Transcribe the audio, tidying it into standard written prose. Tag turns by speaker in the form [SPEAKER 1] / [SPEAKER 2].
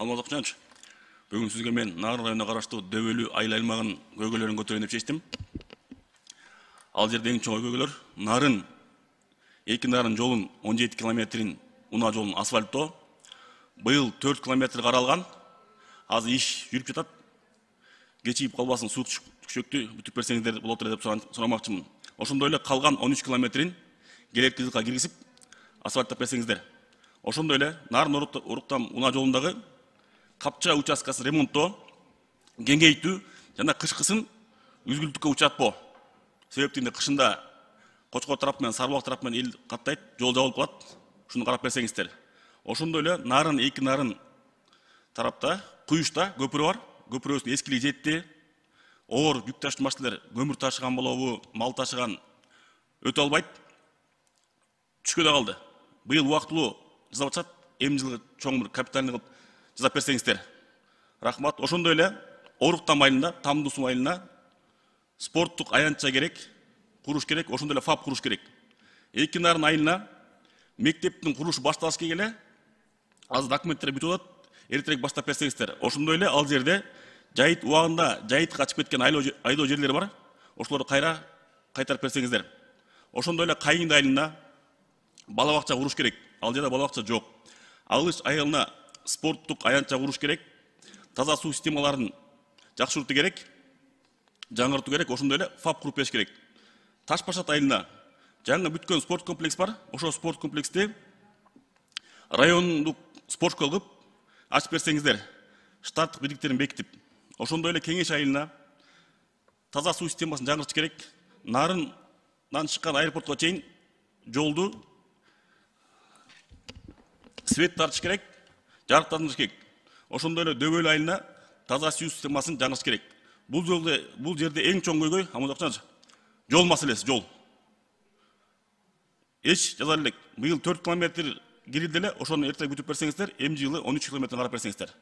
[SPEAKER 1] Алмаз Акчанович, бүгін сізге мен Нарын районына қарашты Дөбөлү айыл аймағын көйгөлөрүн көтөрөйүн деп шештим. Ал жерде эң чоң көйгөлөр Нарын эки Нарын жолун 17 километрин унаа жолун асфальттоо. Быйыл 4 километр каралган. Азыр иш жүрүп жатат. Кечигип калбасын, суу түшөктү бүтүп берсеңиздер болот эле деп сурамакчымын. Ошондой эле калган 13 километрин керектүү жылга киргизип асфальттап берсеңиздер. Ошондой эле Нарын Уруктам унаа жолундагы Капча участкасын ремонттоо, кеңейтүү жана кышкысын үзгүлтүккө учатпоо. Себептинде кышында Кочкор тарап менен Сарыбулак тарап менен эл каттайт, жол жабылып калат. Шуну карап берсеңиздер. Ошондой эле Нарын эки Нарын тарапта Куюшта көпүрө бар. Көпүрөбүздүн эскилиги жетти. Оор жүк ташуу машиналар көмүр ташыган болобу, мал ташыган өтө албайт. Түшкө да калды. Быйыл убактылуу жасап атышат. Эми жылы чоң бир капитальный кылып жасап берсеңиздер. Рахмат. Ошондой эле Оруктам айылына, Тамдусу айылына спорттук аянтча керек, куруш керек, ошондой эле ФАП куруш керек. Эки Нарын айылына мектептин курулушу башталыш келе, азыр документтер бүтүп атат. Эртерээк баштап берсеңиздер. Ошондой эле ал жерде жайыт убагында жайыт качып кеткен айдоо жерлери бар. Ошолорду кайтарып берсеңиздер. Ошондой эле Кайыңды айылына бала бакча куруш керек. Ал жерде бала бакча жок. Алыш айылына спорттук аянтча куруш керек. Таза суу системаларын жакшыртуу керек. Жаңыртуу керек. Ошондой эле ФАП куруп бериш керек. Таш Башат айылына жаңы бүткөн спорт комплекс бар. Ошол спорт комплексти райондук спорт школа кылып ачып берсеңиздер. Штаттык бирдиктерин бекитип. Ошондой эле Кеңеш айылына таза суу системасын жаңыртыш керек. Нарындан чыккан аэропортко чейин жолду свет тартыш керек, жарыктандырыш керек. Ошондой эле Дөбөлү айылына таза суу системасын жаңыртыш керек. Бул жерде эң чоң көйгөй, Алмаз Акчанович, жол маселеси, жол. Эч жаза элек. Быйыл 4 километр кирилди эле, ошону эртең бүтүп берсеңиздер, эми жылы 13 километр карап берсеңиздер.